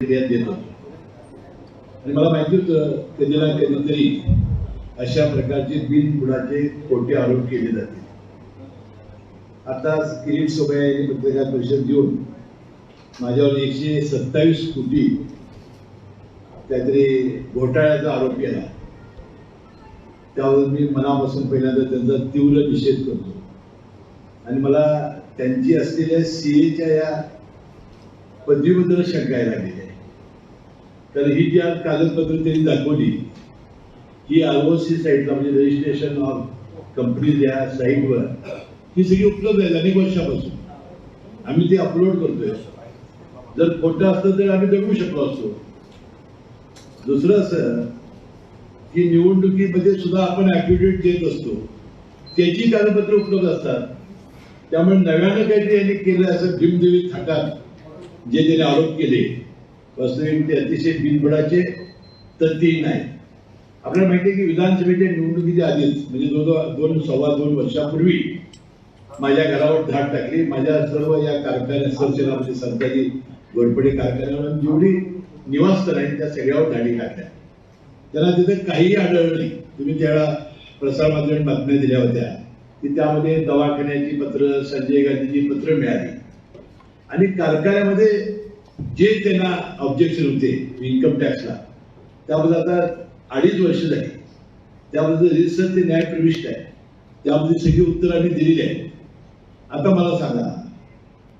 फिर्याद देत होतो आणि मला माहिती होतं कधी ना कधीतरी अशा प्रकारचे बिनबुडाचे खोटे आरोप केले जातील. आता किरीट सोमय्या यांनी पत्रकार परिषद देऊन माझ्यावर 127 कोटी काहीतरी घोटाळ्याचा आरोप केला. त्यावर मी मनापासून पहिल्यांदा त्यांचा तीव्र निषेध करतो आणि मला त्यांची असलेल्या सीएच्या या पदवीबद्दल शंका लागलेली आहे. तर ही जी आज कागदपत्र त्यांनी दाखवली ही ROC साईटला म्हणजे रजिस्ट्रेशन ऑफ कंपनीज या साईटवर ही सगळी उपलब्ध आहे अनेक वर्षापासून. आम्ही ते अपलोड करतोय. जर खोटं असतं तर आम्ही दडवू शकलो असतो. दुसरं असं की निवडणुकीमध्ये सुद्धा आपण ऍफिडेव्हिट देत असतो, त्याची कागदपत्र उपलब्ध असतात. त्यामुळे नव्यानं काहीतरी यांनी केलं असं भीमदेवी थाटात जे त्याने आरोप केले वास्तविक ते अतिशय बिनबुडाचे तथ्यही नाही. आपल्याला माहिती आहे की विधानसभेच्या निवडणुकीच्या आधीच म्हणजे जवळजवळ 2.25 वर्षापूर्वी माझ्या घरावर धाड टाकली. माझ्या सर्व या कारखान्या संस्थेमध्ये सरकारी घोरपडे कारखान्यावर जेवढी निवासस्थान आहेत त्या सगळ्यावर धाडी टाकल्या. त्यांना तिथे काहीही आढळलं नाही. तुम्ही त्यावेळेला प्रसारमाध्यमात बातम्या दिल्या होत्या की त्यामध्ये दवाखान्याची पत्र संजय गांधीची पत्र मिळाली आणि कारखान्यामध्ये जे त्यांना ऑब्जेक्शन होते इन्कम टॅक्सला त्याबद्दल आता 2.5 वर्ष झाली. त्याबद्दल रिसर्च ते न्यायप्रविष्ट आहे. त्यामध्ये सगळी उत्तर आम्ही दिलेली आहेत. आता मला सांगा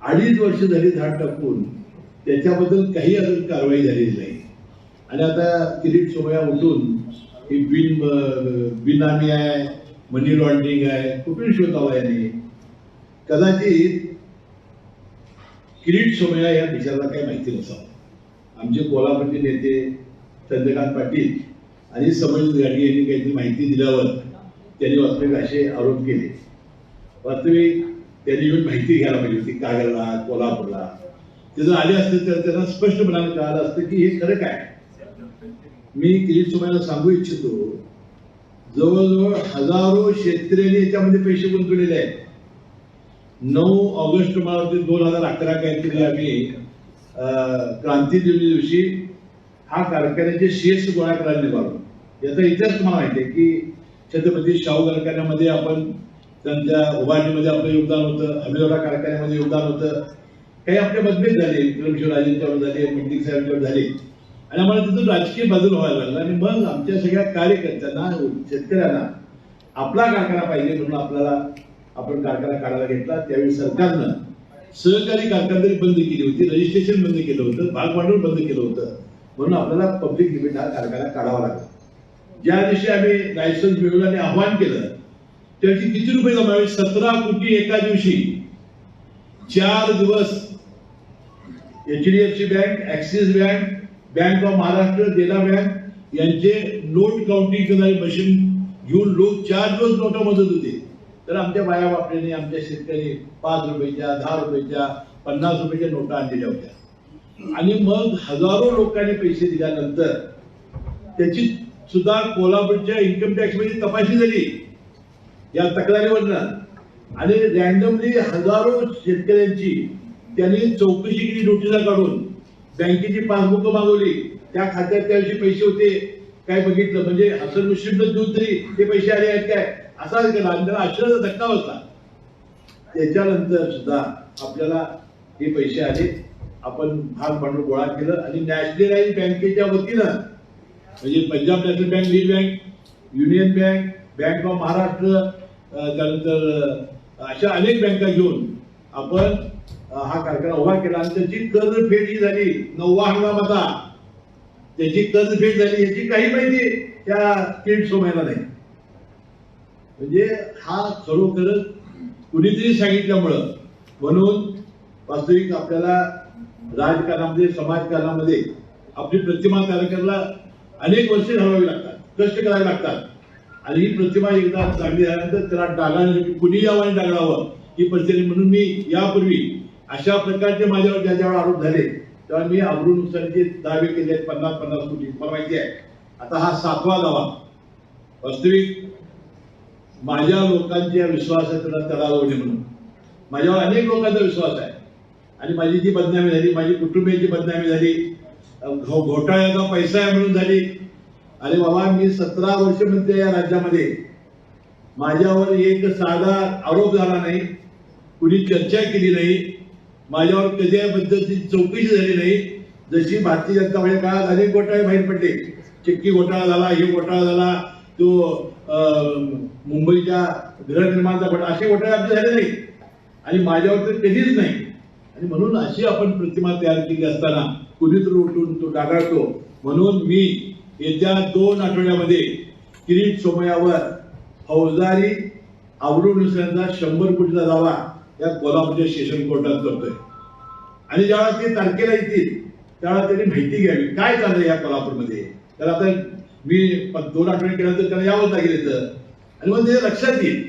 2.5 वर्ष झाली धाड टाकून त्याच्याबद्दल काही अजून कारवाई झालेली नाही आणि आता किरीट सोमय्या उठून ही बिनामी आहे, मनी लॉन्ड्रिंग आहे, कुठून शोधावा याने. कदाचित किरीट सोमय्या या बिचाराला काही माहिती नसावं. आमचे कोल्हापूरचे नेते चंद्रकांत पाटील आणि समज गाडी यांनी काहीतरी माहिती दिल्यावर त्यांनी वास्तविक असे आरोप केले. वास्तविक त्यांनी येऊन माहिती घ्यायला पाहिजे होती कागलला, कोल्हापूरला. ते जर आले असते तर त्यांना स्पष्टपणाने कळालं असतं की हे खरं काय. मी किरीट सोमय्याला सांगू इच्छितो जवळजवळ हजारो शेतकऱ्यांनी याच्यामध्ये पैसे गुंतवलेले आहेत. 9 ऑगस्ट मला वाटते 2011 काहीतरी आम्ही क्रांती दिवशी हा कारखान्याचे शेअर्स गोळा करायला निघालो. याचा इतिहास तुम्हाला माहिती आहे की छत्रपती शाहू कारखान्यामध्ये आपण त्यांच्या उभारणीमध्ये आपलं योगदान होतं, अभिनवडा कारखान्यामध्ये योगदान होतं. काही आपले मतभेद झाले, विक्रमशिवराजेंच्यावर झाले, मंडिक साहेबांच्यावर झाले आणि आम्हाला तिथून राजकीय बदल व्हायला लागला आणि मग आमच्या सगळ्या कार्यकर्त्यांना शेतकऱ्यांना आपला कारखाना पाहिजे म्हणून आपण कारखाना काढायला घेतला. त्यावेळी सरकारनं सहकारी कारखानदारी बंद केली होती, रजिस्ट्रेशन बंद केलं होतं, भागभांडवल बंद केलं होतं. म्हणून आपल्याला पब्लिक लिमिट हा कारखाना काढावा लागला. ज्या दिवशी आम्ही लायसन्स मिळवलं आणि आव्हान केलं त्याची किती रुपये जमावे? 17 कोटी एका दिवशी. 4 दिवस HDFC bank, axis bank, bank of Maharashtra, Dena bank यांचे नोट काउंटिंग करणारी मशीन घेऊन लोक 4 दिवस नोटा मोजत होते. तर आमच्या बाया बापड्यांनी आमच्या शेतकरी 5 रुपयाच्या, 10 रुपयाच्या, 50 रुपयाच्या नोटा आणलेल्या होत्या आणि मग हजारो लोकांनी पैसे दिल्यानंतर त्याची सुद्धा कोल्हापूरच्या इन्कम टॅक्स मध्ये तपासणी झाली या तक्रारीवरनं आणि रँडमली हजारो शेतकऱ्यांची त्यांनी चौकशी केली नोटिसा काढून. बँकेची पासबुक मागवली. त्या खात्यात त्याविषयी पैसे होते काय बघितलं म्हणजे हसन मुश्रीफनं देऊन तरी ते पैसे आले आहेत काय असा केला आणि त्याला आश्चर्याचा धक्का बसला. त्याच्यानंतर सुद्धा आपल्याला हे पैसे आले. आपण भाग भांडवल गोळा केलं आणि नॅशनलाइज बँकेच्या वतीनं म्हणजे Punjab national bank, lead bank, union bank, bank of Maharashtra त्यानंतर अशा अनेक बँका घेऊन आपण हा कारखाना उभा केला आणि त्याची कर्जफेड ही झाली. 9वा हंगाम होता, त्याची कर्जफेड झाली याची काही माहिती त्या किरीट सोमय्याला नाही. म्हणजे हा खरोखरच कुणीतरी सांगितल्यामुळं म्हणून वास्तविक आपल्याला राजकारणामध्ये समाजकारणामध्ये आपली प्रतिमा तयार करायला अनेक वर्षे घालवावी लागतात, कष्ट करावे लागतात आणि ही प्रतिमा एकदा चांगली झाल्यानंतर त्याला डागाने कुणी यावं आणि डागळावं ही परिस्थिती. म्हणून मी यापूर्वी अशा प्रकारचे माझ्यावर ज्याच्यावर आरोप झाले तेव्हा मी अब्रूनुसारचे दावे केले आहेत 50-50 कोटी. मला माहिती आहे आता हा 7वा दावा. वास्तविक माझ्या लोकांच्या विश्वासाला तडा लावणे म्हणून माझ्यावर अनेक लोकांचा विश्वास आहे आणि माझी जी बदनामी झाली, माझी कुटुंबियांची बदनामी झाली, घोटाळ्याचा पैसा आहे म्हणून झाली. अरे बाबा, मी 17 वर्ष मंत्री या राज्यामध्ये, माझ्यावर एक साधा आरोप झाला नाही, कुणी चर्चा केली नाही, माझ्यावर कधी या पद्धतीची चौकशी झाली नाही. जशी भारतीय जनता पार्टी काळात अनेक घोटाळे बाहेर पडले, चिक्की घोटाळा झाला, हे घोटाळा झाला, तो मुंबईच्या गृहनिर्माणचा घोटाळा, असे घोटाळे आपले झाले नाही आणि माझ्यावर तर कधीच नाही. आणि म्हणून अशी आपण प्रतिमा तयार केली असताना कुणीतरी उठून तो डागाळतो. म्हणून मी येत्या 2 आठवड्यामध्ये किरीट सोमय्यावर फौजदारी आवरून नुसऱ्यांचा 100 कोटीचा दावा या कोल्हापूरच्या सेशन कोर्टात करतोय. आणि ज्यावेळा ते तारखेला येतील त्यावेळेला त्यांनी माहिती घ्यावी काय चाललंय या कोल्हापूरमध्ये. तर आता मी 2 आठवडे केल्यानंतर त्याला यावंच लागेल इथं. आणि मग ते लक्षात येईल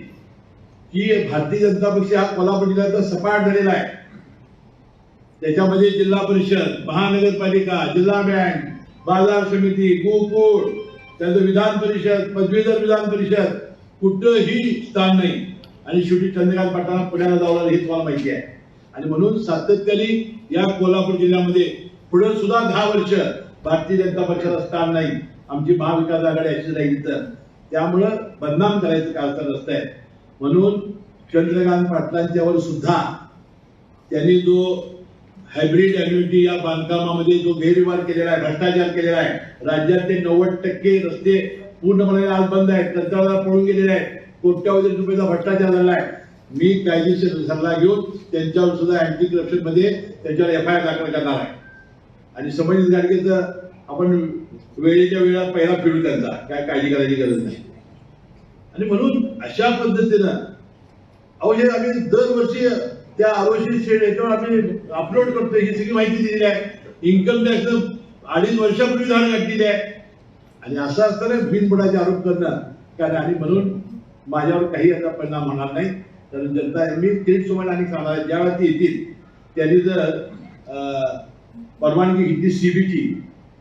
की भारतीय जनता पक्ष हा कोल्हापूर जिल्ह्याचा सपाट झालेला आहे. त्याच्यामध्ये जिल्हा परिषद, महानगरपालिका, जिल्हा बँक, बाजार समिती, गोकुळ, त्याचं विधान परिषद, पदवीधर विधान परिषद, कुठंही स्थान नाही. आणि शेवटी चंद्रकांत पाटलांना पुण्याला जावं हे तुम्हाला माहिती आहे. आणि म्हणून सातत्याने या कोल्हापूर जिल्ह्यामध्ये पुढे सुद्धा 10 वर्ष भारतीय जनता पक्षाला स्थान नाही. आमची महाविकास आघाडी अशी राहील तर त्यामुळं बदनाम करायचं कालचा रस्ता आहे. म्हणून चंद्रकांत पाटलांच्यावर सुद्धा त्यांनी जो हायब्रिड अॅन्युइटी या बांधकामामध्ये जो गैरव्यवहार केलेला आहे, भ्रष्टाचार केलेला आहे, राज्यातले 90% रस्ते पूर्णपणे आज बंद आहेत, कंत्राटदार पळून गेलेले आहेत, कोट्यावधी रुपयाचा भ्रष्टाचार झाला आहे. मी कायदेशीर सल्ला घेऊन त्यांच्यावर सुद्धा अँटी करप्शन मध्ये त्यांच्यावर FIR दाखल करणार आहे. आणि संबंधित गाडगेचं आपण वेळेच्या वेळा पहिला फिरू त्यांचा, काय काळजी करायची गरज नाही. आणि म्हणून अशा पद्धतीनं हे आम्ही दरवर्षी त्या आरोशी शेड याच्यावर आम्ही अपलोड करतोय, ही सगळी माहिती दिलेली आहे. इन्कम टॅक्स 2.5 वर्षापूर्वी झाड घातलेली आहे. आणि असं असताना बिनबुडाचे आरोप करणं काय. आणि म्हणून माझ्यावर काही याचा परिणाम होणार नाही. तर जनता मी किरीट सोमय्या आणि सांगणार ज्यावेळेला ते येतील त्यांनी जर परवानगी घेतली CBची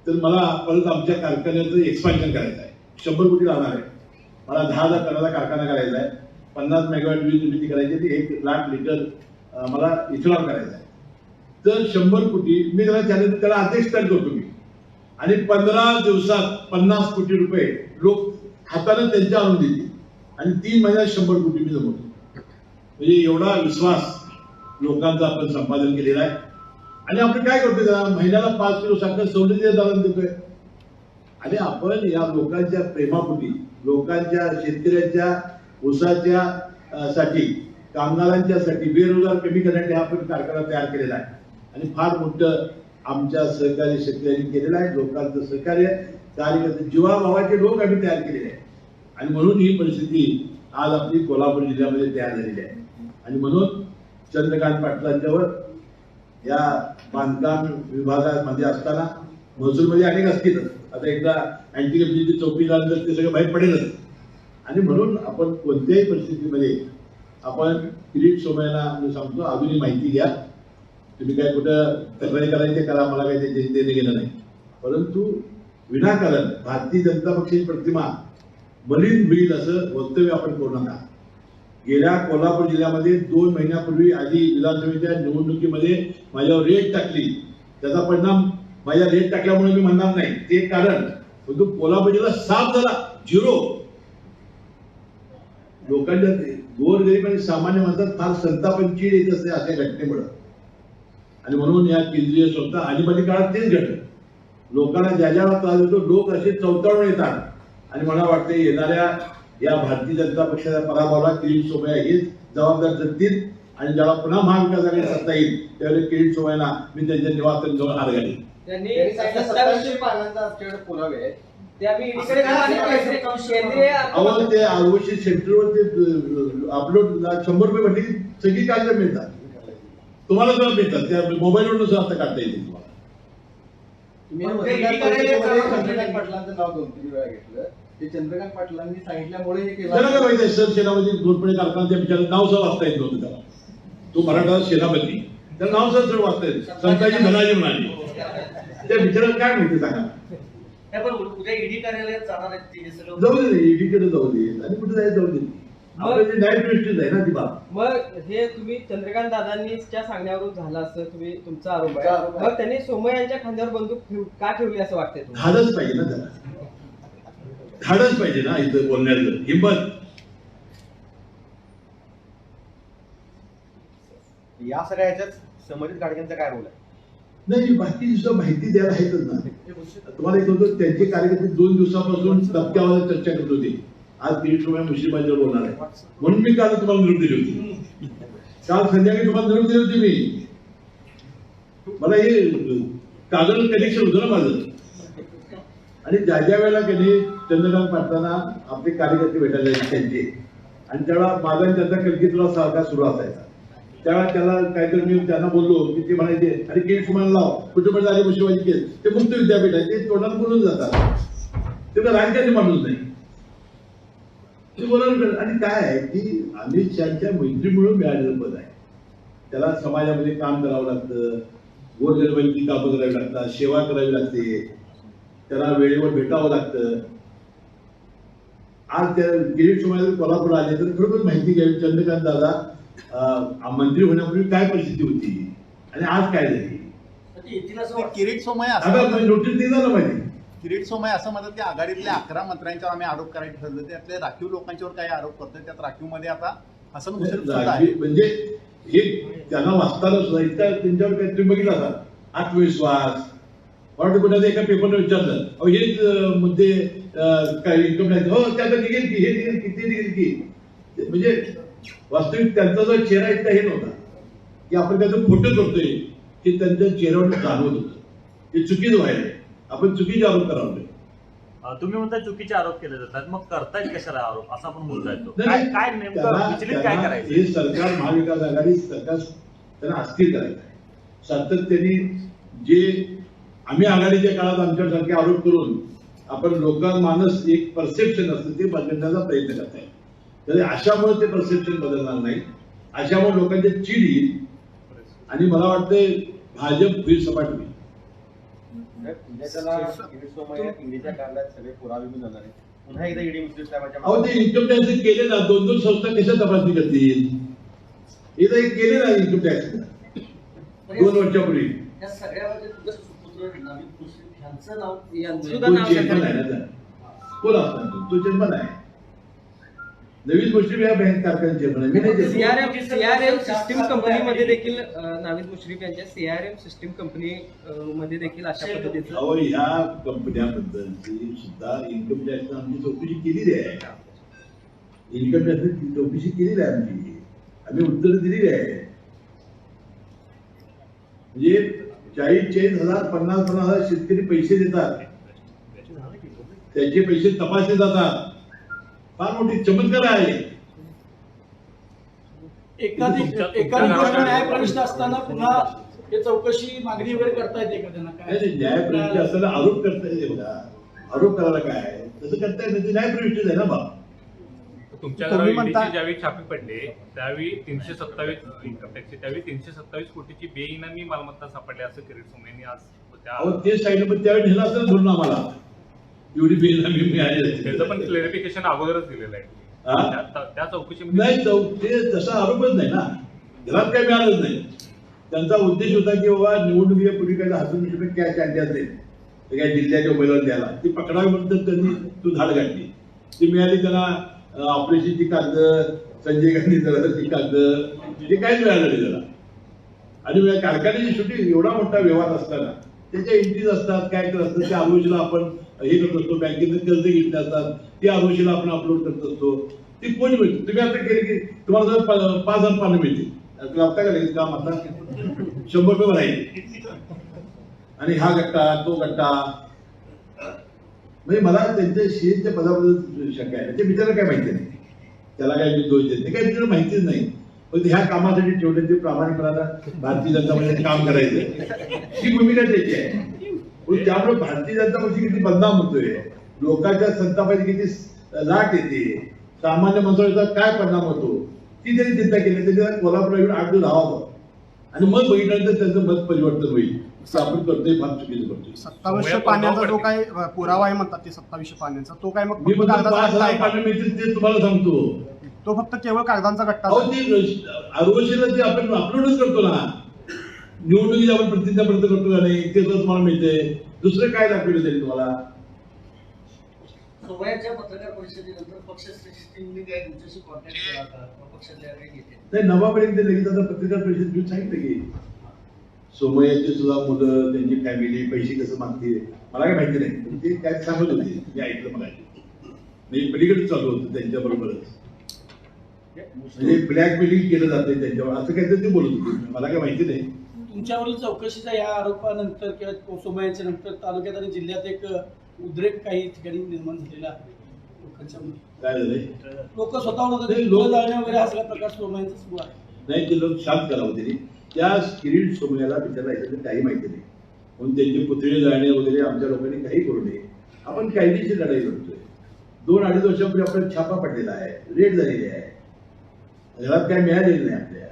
तर मला परत आमच्या कारखान्याचं एक्सपान्शन करायचं आहे. 100 कोटी लागणार आहे. मला 10,000 टनाचा कारखाना करायचा आहे. 50 मेगावॅट वीज निर्मिती करायची आहे. 1 लाख लिटर मला इथेनॉल करायचं आहे. तर 100 कोटी मी त्याला अध्यक्ष तयार करतो मी. आणि 15 दिवसात 50 कोटी रुपये लोक हाताने त्यांच्या आणून देतील. आणि 3 महिन्यात 100 कोटी मी जमवतो. म्हणजे एवढा विश्वास लोकांचा आपण संपादन केलेला आहे. आणि आपण काय करतोय, त्याला महिन्याला 5 किलो साखर सवलतीच्या दराने देतोय. आणि आपण या लोकांच्या प्रेमापोटी, लोकांच्या, शेतकऱ्यांच्या, ऊसाच्या साठी, कामगारांच्या साठी, बेरोजगार कमी करण्यासाठी आपण कारखाना तयार केलेला आहे. आणि फार मोठं आमच्या सहकारी शेतकऱ्यांनी केलेलं आहे. लोकांचं सहकार्य, कार्यकर्ते, जीवाभावाचे लोक आम्ही तयार केलेले आहे. आणि म्हणून ही परिस्थिती आज आपली कोल्हापूर जिल्ह्यामध्ये तयार झालेली आहे. आणि म्हणून चंद्रकांत पाटलांच्यावर या बांधकाम विभागामध्ये असताना महसूलमध्ये अनेक असतीलच. आता एकदा अँटी करप्शनची चौकशी झाल्यानंतर ते सगळं बाहेर पडेलच. आणि म्हणून आपण कोणत्याही परिस्थितीमध्ये आपण किरीट सोमय्याला मी सांगतो, अजूनही माहिती घ्या. तुम्ही काय कुठं तक्रारी करायचे करा, मला काही त्याचे देणं घेणं नाही. परंतु विनाकारण भारतीय जनता पक्षाची प्रतिमा मलिन होईल असं वक्तव्य आपण करू नका. गेल्या कोल्हापूर जिल्ह्यामध्ये 2 महिन्यापूर्वी आधी विधानसभेच्या निवडणुकीमध्ये माझ्यावर रेट टाकली. त्याचा परिणाम माझ्या रेट टाकल्यामुळे मी म्हणणार नाही, ते कारण परंतु कोल्हापूर जिल्हा साफ झाला, 0. लोकांच्या गोरगरीब आणि सामान्य माणसात फार संताप आणि चीड येत असते अशा घटनेमुळे. आणि म्हणून या केंद्रीय संस्था आणीबाणी काळात तेच घडलं. लोकांना ज्या ज्याला त्रास होतो लोक असे चवताळून येतात. आणि मला वाटते येणाऱ्या या भारतीय जनता पक्षाच्या पराभवाला किरीट सोमय्या हेच जबाबदार ठरतील. आणि ज्याला पुन्हा महाविकास आघाडी सत्ता येईल त्यावेळी किरीट सोमय्याला मी त्यांच्या निवासस्थानी जाऊन हार घालीन. त्यांनी 2700 पानांचा आमच्याकडे पुरावे आहेत. ते आम्ही इकडे केंद्रीय अहो ते आरोशी सेंटरवर ते अपलोड 100 रुपये भरली की सगळी कागद मिळतात. तुम्हाला सुद्धा मिळतात. त्या मोबाईलवरून सुद्धा आता काढता येईल तुम्हाला. चंद्रकांत पाटलांचं नाव 2-3 वेळा घेतलं. ते चंद्रकांत पाटलांनी सांगितल्यामुळे हे केलं. त्याला काय माहिती सर सेनापती घोरपडे कारखाना त्या बिचारा नाव सर वाचता येत नव्हतं त्याला. तो मराठा सेनापती, त्याला नाव सर वाचता येत. संताजी धनाजी म्हणाली. त्या बिचाराला काय माहिती सांगा. पण उद्या ईडी कार्यालयात जाणार आहेत ते सगळं. जाऊ दे, ईडीकडे जाऊ दे आणि कुठे जायचं जाऊ दे. आपलं जे न्यायप्रविष्टीच आहे ना ती बाब. मग हे तुम्ही चंद्रकांत दादांनीच्या सांगण्यावरून झालं असं तुम्ही तुमचा आरोप तुमचा आरोप आहे. आहे. मग त्यांनी सोमय्या यांच्या खांद्यावर बंदूक का ठेवली असं वाटतंय तुम्हाला? धाडच पाहिजे ना त्याला, धाडच पाहिजे ना इथं बोलण्याचं, हिंमत. या सगळ्या ह्याच्यात संबंधित गाडग्यांचा काय रोल आहे? नाही, बाकी सुद्धा माहिती द्यायला आहेतच ना. तुम्हाला एक होतं, त्यांचे कार्यकर्ते 2 दिवसापासून टप्प्यावर चर्चा करत होते. आज 300 मुस्लिमांच्यावर बोलणार आहे म्हणून मी काल तुम्हाला निरोप दिली होती. काल संध्याकाळी तुम्हाला निरोप दिली होती मी. मला हे कागद कनेक्शन होतं ना माझं. आणि ज्या ज्या वेळेला कधी चंद्रकांत पाटलांना आपले कार्यकर्ते भेटायला जायचे त्यांचे, आणि त्यावेळेला माझा त्यांचा कलकीतुरा सारखा सुरू असायचा, त्यावेळेला त्याला काहीतरी मी त्यांना बोललो की ते म्हणायचे अरे केस सुमाला लाव, कुठे झाले मुस्लिमांची केस, ते मुक्त विद्यापीठ आहे, ते तोंडात बोलून जातात, ते तर राजकारणी माणूस नाही ते बोलायला. आणि काय आहे की अमित शहाच्या मैत्रीमुळे मिळालेलं पद आहे. त्याला समाजामध्ये काम करावं लागतं, गोरगरिबांची कामं करावी लागतात, सेवा करावी लागते, त्याला वेळेवर भेटावं लागतं. आज त्या किरीट सोमय्या कोल्हापूर आले तर खरोखर माहिती घ्यावी चंद्रकांत दादा मंत्री होण्यापूर्वी काय परिस्थिती होती आणि आज काय झाली. किरीट सोमय्या आता नोटीस देणार ना माहिती. किरीट सोमय्या असं म्हणतात की आघाडीतल्या 11 मंत्र्यांच्यावर आम्ही आरोप करायचे ठरले, त्यातले राखीव लोकांच्यावर काही आरोप करतोय, त्यात राखीव मध्ये आता हसन मुश्रीफ सुद्धा आहे. म्हणजे हे त्यांना वाचताना सुद्धा इतका त्यांच्यावर काय तुम्ही बघितला का आत्मविश्वास. मला कुठे एका पेपरला विचारलं अहो हेच मुद्दे काय इन्कम टॅक्स, हो त्याचं निघेल की, हे निघेल की, ते निघेल की. म्हणजे वास्तविक त्यांचा जो चेहरा इतका हे नव्हता की आपण त्याचं खोटं करतोय, की त्यांच्या चेहऱ्यावर जाणवत होतं हे चुकीचं व्हायला, आपण चुकीचे आरोप करावले. तुम्ही म्हणता चुकीचे आरोप केले जातात, मग करतायत कशाला आरोप असं आपण बोलता येतो. नाही, काय नेमकं विचलित काय करायचं? हे सरकार महाविकास आघाडी सरकार त्यांना अस्थिर करायचं आहे. सातत्याने जे आम्ही आघाडीच्या काळात आमच्यासारखे आरोप करून आपण लोकमानस एक परसेप्शन असतं ते बदलण्याचा प्रयत्न करताय. तर अशामुळे ते परसेप्शन बदलणार नाही, अशामुळे लोकांची चीड येईल आणि मला वाटतंय भाजप होईल सपाट होईल. त्याला किरीट सोमय्या ईडीच्या काढल्यात सगळे पुरावे मी जाणार आहे. पुन्हा एकदा ईडी मुस्लिम साहेबांच्या अहो ते इन्कम टॅक्स केले ना, 2-2 संस्था कशा तपासणी करतील. इथं एक केले ना इन्कम टॅक्स 2 वर्षापूर्वी. या सगळ्यामध्ये तुझं सुपुत्र नवीन मुश्रीफ यांचं नाव सुद्धा नाव चेअरमन आहे ना त्याला. कोण असणार तो चेअरमन आहे. नवीन गोष्टी या बँक कारखान्याचे चेअरमन आहे, मी नाही चेअरमन. सीआरएम सिस्टीम कंपनीमध्ये देखील नाविद मुश्रीफ यांच्या सीआरएम सिस्टीम कंपनी मध्ये देखील अशा पद्धतीचं. अहो ह्या कंपन्याबद्दलची सुद्धा इन्कम टॅक्स आमची चौकशी केलेली आहे. इन्कम टॅक्सची चौकशी केलेली आहे आमची, आम्ही उत्तर दिलेली आहे. म्हणजे 40,000 50,000 शेतकरी पैसे देतात, त्याचे पैसे तपासले जातात. फार मोठी चमत्कार आहे. एखादी गोष्ट न्यायप्रविष्ट असताना पुन्हा हे चौकशी मागणी वगैरे करता येते का त्यांना? नाही, न्यायप्रविष्ट असताना आरोप करता येते बघा. आरोप करायला काय तसं करता येत नाही, न्यायप्रविष्ट आहे ना बा. तुमच्या तुम्ही घरावर म्हणता- ED ची ज्यावेळी छापे पडले त्यावेळी 327 इन्कम टॅक्सचे त्यावेळी 327 कोटीची बेईनामी मालमत्ता सापडली असं किरीट सोमय्यांनी आज अहो ते सांगितलं, पण त्यावेळी नेलं असं बोलून आम्हाला एवढी बेनामी मिळाली असती. त्याचं पण क्लेरिफिकेशन अगोदरच दिलेलं आहे. हा? त्या चौकशीमध्ये नाही ते तसा आरोपच नाही ना, घरात काही मिळालंच नाही. त्यांचा उद्देश होता की बाबा निवडणुकीपूर्वी काही ₹1,000 कॅश आणली असेल तर काय जिल्ह्याच्या उमेदवार द्यायला, ती पकडावी म्हणतात त्यांनी तो धाड घातली. ती मिळाली त्यांना ऑपरेशनची कागद, संजय गांधी दलाची कागद, ते काहीच मिळालं नाही त्याला. आणि कारखान्याची शेवटी एवढा मोठा व्यवहार असताना त्याच्या एंट्रीज असतात, काय करत असतात, त्या आरोशीला आपण हे करत असतो, बँकेतून कर्ज घेतले असतात, ते आरोशीला आपण अपलोड करत असतो. ती कोणी मिळते. तुम्ही आता केले की तुम्हाला जर 5,000 पानं मिळते, लागता का लगेच काम आता ₹100 भरायचे आणि हा गट्टा तो गट्टा. म्हणजे मला त्यांच्या शेअरच्या पदाबद्दल शंका आहे. ते बिचारा काय माहिती नाही, त्याला काय मी दोष देते काय बिचारा माहितीच नाही. पण ह्या कामासाठी ठेवले ते प्रामाणिकपणानं भारतीय जनता पक्षाने काम करायचं ही भूमिका त्याची आहे. पण त्यामुळे भारतीय जनता पक्ष किती बदनाम होतोय, लोकांच्या संतापाची किती लाट येते, सामान्य माणसाचा काय परिणाम होतो ती त्यांनी चिंता केली. त्याच्या कोल्हापूर 8 दिवस राहावं आणि मग बघितल्यानंतर त्यांचं मत परिवर्तन होईल. की आपण करतोय फार चुकीचं करतोय. 2700 पाण्याचा जो काय पुरावा आहे म्हणतात ते 2700 पाण्याचा तो काय मग मी फक्त म्हणतो कागदाचा 5,000 गट्टा आहे का? पाणी मिळतील ते तुम्हाला सांगतो. तो फक्त केवळ कागदांचा गट्टा अहो आहे. ती आरोग्याला ते आपण अपलोडच करतो ना, निवडणुकीत आपण प्रतिज्ञापत्र करतो का नाही, ते तर तुम्हाला मिळतंय. दुसरं काय दाखवलं तरी तुम्हाला. सोमय्याच्या पत्रकार परिषदेनंतर पक्षश्रेष्ठींनी काय तुमच्याशी कॉन्टॅक्ट केला का पक्षातल्या काही नेते नाही, नवापर्यंत लगेच आता पत्रकार परिषद घेऊन सांगितलं की सोमय्याचे सुद्धा मुलं, त्यांची फॅमिली पैसे कसं मागते मला काय माहिती नाही, पण ते काय सांगत होते मी ऐकलं. मला मी पलीकडे चालू होतं त्यांच्या बरोबरच, म्हणजे ब्लॅकमेलिंग केलं जाते त्यांच्यावर असं काहीतरी ते बोलत होते. मला काय माहिती नाही. तुमच्यावरील चौकशीच्या या आरोपानंतर किंवा सोमय्याच्या नंतर तालुक्यात आणि जिल्ह्यात एक उद्रेक काही ठिकाणी निर्माण झालेला आहे लोकांच्या मध्ये. काय झालंय लोक स्वतःहून होते नाही, लोक- जाळणे वगैरे असला प्रकार सोमय्यांचा सुरू आहे. नाही, ते लोक शांत करावं त्यांनी. त्या किरीट सोमय्याला बिचारा याच्यातलं काही माहिती नाही, म्हणून त्यांचे पुतळे जाळणे वगैरे आमच्या लोकांनी काही करू नये. आपण कायदेशीर लढाई लढतोय. 2-2.5 वर्षापूर्वी आपल्याला छापा पडलेला आहे, रेड झालेली आहे, घरात काय मिळालेलं नाही. आपल्या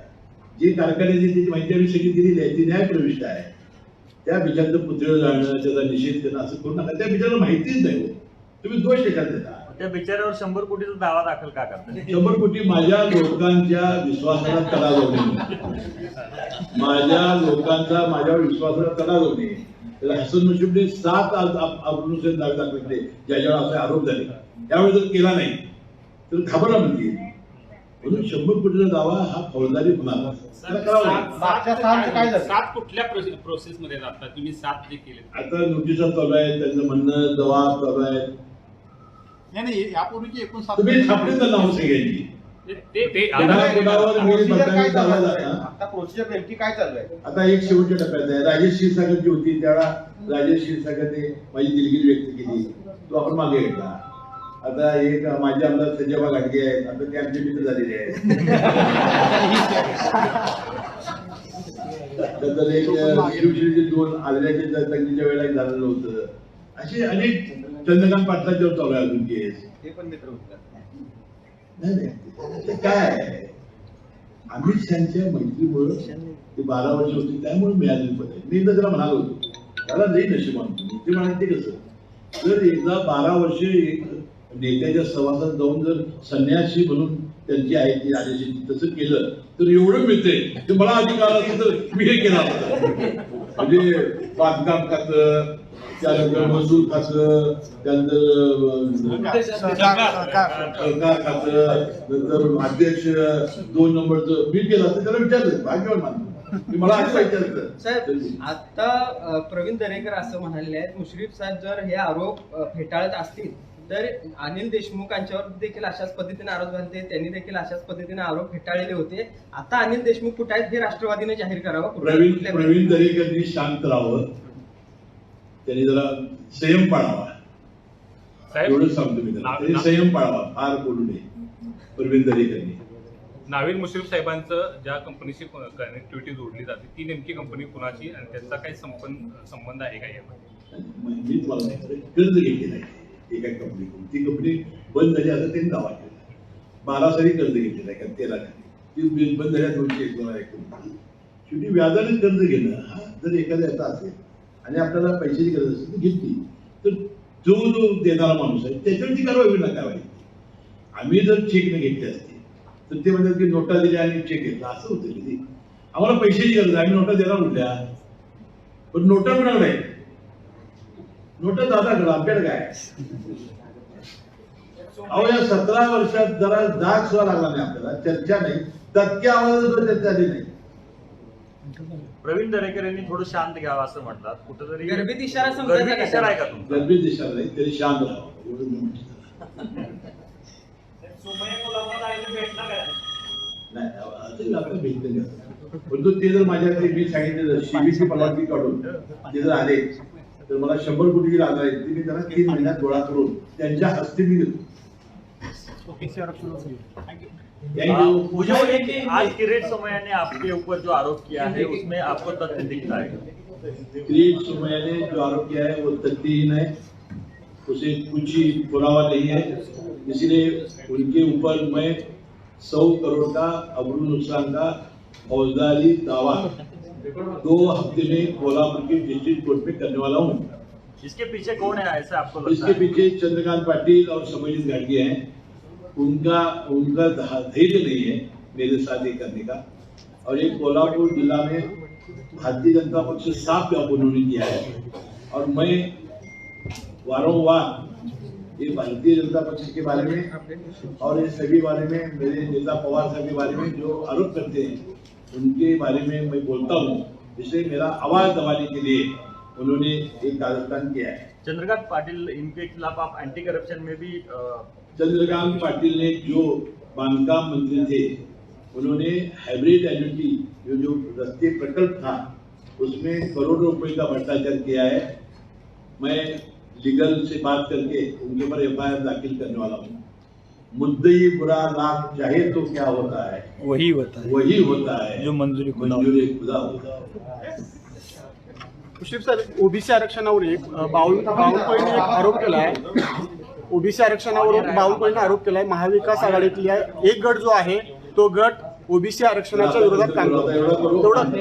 जी कारखान्याची त्याची माहिती आम्ही सगळी दिलेली आहे, ती न्यायप्रविष्ट आहे. त्या बिचारचं पुतळं जाळणं, त्याचा निषेध करणं असं करू नका. त्या बिचाराला माहितीच नाही हो. तुम्ही दोष त्याच्यात देता. त्या बिचाऱ्यावर 100 कोटीचा दावा दाखल का करतात? 100 कोटी माझ्या लोकांच्या विश्वासाला तडा जाऊ माझ्या लोकांचा माझ्यावर विश्वासाला तडा जाऊ नये. त्याला हसन मुश्रीफने 7 अनुच्छेद दावे दाखल केले ज्याच्यावर असे आरोप झाले. त्यावेळी जर केला नाही तर घाबरला म्हणजे, म्हणून 100 कोटीचा दावा हा फौजदारी गुन्हा त्याला करावा लागेल. मागच्या सालचं काय झालं? 7 कुठल्या प्रोसेसमध्ये जातात तुम्ही? 7 जे केले आता नोटिसा चालू आहे, त्यांचं म्हणणं जबाब चालू आहे. नाही यापूर्वीची एकूण तुम्ही छापले तर नाव सगळ्यांची ते कोणावर मी प्रोसिजर काय मतदान चालू झालं आहे? जातं. आता प्रोसिजर नेमकी काय चालू आहे? आता एक शेवटच्या टप्प्यात आहे. राजेश क्षीरसागर जी होती त्यावेळा राजेश क्षीरसागरने माझी दिलगिरी व्यक्त केली, तो आपण मागे घेतला. आता एक माझे आमदार संजयबा घाटगे आहेत, आता ते आमचे मित्र झालेले आहेत. नंतर एक शिवसेनेचे 2 आदल्याच्या तंगीच्या वेळेला झालेलं होतं. असे अनेक चंद्रकांत पाटलांच्यावर चालू आहे अजून केस. ते पण मित्र होते. नाही, ते काय आहे, अमित शहाच्या मैत्रीमुळे ते 12 वर्ष होती त्यामुळे मिळालेलं पद आहे. मी एकदा त्याला म्हणालो होतो, त्याला नाही नशिबान ते म्हणाले ते कसं, जर एकदा 12 वर्षे एक नेत्याच्या सहवासात जाऊन जर संन्यासी म्हणून त्यांची आहे ती आदेशी तसं केलं तर एवढं मिळतंय ते मला अधिकार असेल तर मी हे केलं असतं. म्हणजे बांधकाम खातं, त्यानंतर मजूर खातं, त्यानंतर सरकार खातं, नंतर अध्यक्ष 2 नंबरचं मी केलं असतं. त्याला विचारलं, भाग्यवान मानतो मी, मला असं विचारलं. साहेब आता प्रवीण दरेकर असं म्हणाले आहेत, मुश्रीफ साहेब जर हे आरोप फेटाळत असतील तर अनिल देशमुखांच्यावर देखील अशाच पद्धतीने आरोप झाले, त्यांनी देखील अशाच पद्धतीने आरोप फेटाळलेले होते. आता अनिल देशमुख कुठे आहेत हे राष्ट्रवादीने जाहीर करावं. प्रवीण दरेकरांनी शांत राहावं, त्यांनी जरा संयम पाळावा. एवढंच सांगतो मी त्याला, त्यांनी संयम पाळावा, फार बोलू नये प्रवीण दरेकरांनी. नाविद मुश्रीफ साहेबांचं ज्या कंपनीशी कनेक्टिव्हिटी जोडली जाते ती नेमकी कंपनी कुणाची आणि त्यांचा काही संबंध आहे का यामध्ये? मी तुम्हाला सांगतो, कर्ज घेतले नाही एका कंपनीकडून. ती कंपनी बंद झाली असं त्यांनी दावा केला. 12 साली कर्ज घेतलेलं आहे का 13 ती बंद झाल्या 201 शेवटी व्याजाने कर्ज घेणं हा जर एखाद्या याचा असेल आणि आपल्याला पैशाची गरज असेल तर घेतली तर जो देणारा माणूस आहे त्याच्यावरची कारवाई होईल ना. काय व्हायची, आम्ही जर चेक न घेतली असते तर ते म्हणतात की नोटा दिल्या आणि चेक घेतला असं होतं की आम्हाला पैशाची गरज आहे, आम्ही नोटा देणार कुठल्या, पण नोटा मिळवल्या आहेत. नोटा दादाकडं आपल्याला काय. अहो या 17 वर्षात जरा जाग सुद्धा लागला नाही आपल्याला, चर्चा नाही, टक्के आवाजात चर्चा आली नाही. प्रवीण दरेकर यांनी थोडं शांत घ्यावं असं म्हणतात. कुठेतरी गर्भित इशारा गर्भित इशारा आहे का तुमचा? गर्भित दिशा नाही, तरी शांत राहावं एवढं मी म्हणतो. नाही आता भेटले परंतु ते जर माझ्याकडे मी सांगितलं सीबीसी परवानगी काढून ते जर आले तर मला 100 कोटी लागणार आहे, ती मी त्यांना 3 महिन्यात गोळा करून त्यांच्या हस्ते मी देतो. मुझे आज किरीट सोमैया ने आपके ऊपर जो आरोप किया है उसमें आपको तथ्य दिखता है? किरीट सोमैया ने जो आरोप किया है वो तथ्यहीन है, उसे कुछ ही पुरावा नहीं है, इसलिए उनके ऊपर मैं 100 करोड़ का अब्रू नुकसान का फौजदारी दावा 2 हफ्ते में कोल्हापुर की डिस्ट्रिक्ट कोर्ट में करने वाला हूँ। इसके पीछे कौन है ऐसा आपको लगता इसके है? पीछे चंद्रकांत पाटिल और समरजीत गाडगे हैं। उनका धैर्य नहीं है मेरे साथ ये करने का। और ये कोल्हापुर जिला में भारतीय जनता पक्ष साफ व्याप उन्होंने किया है और मैं वारंवार ये भारतीय जनता पक्ष के बारे में और ये सभी बारे में मेरे नेता पवार साहब के बारे में जो आरोप करते हैं उनके बारे में मैं बोलता हूँ। इसलिए मेरा आवाज दबाने के लिए उन्होंने एक कागजदान किया है। चंद्रकांत पाटिल, इनके खिलाफ आप एंटी करप्शन में भी चंद्रकांत पाटिल ने जो बांधकाम मंत्री थे उन्होंने हाइब्रिड एन्युटी जो रस्ते प्रकल्प था उसमें करोड़ों रुपए का भ्रष्टाचार किया है। मैं लीगल से बात करके उनके ऊपर एफआईआर दाखिल करने वाला हूँ। मुद्दई बुरा लाख चाहे तो क्या होता है, वही होता है जो मंजूरी खुदा होता है। मुश्रीफ साहेब, ओबीसी आरक्षणावर एक बावनकुळेने एक आरोप केला आहे. ओबीसी आरक्षणावर बावनकुळेने आरोप केलाय महाविकास आघाडीतल्या एक गट जो आहे तो गट ओबीसी आरक्षणाच्या विरोधात काम करतो. तेवढं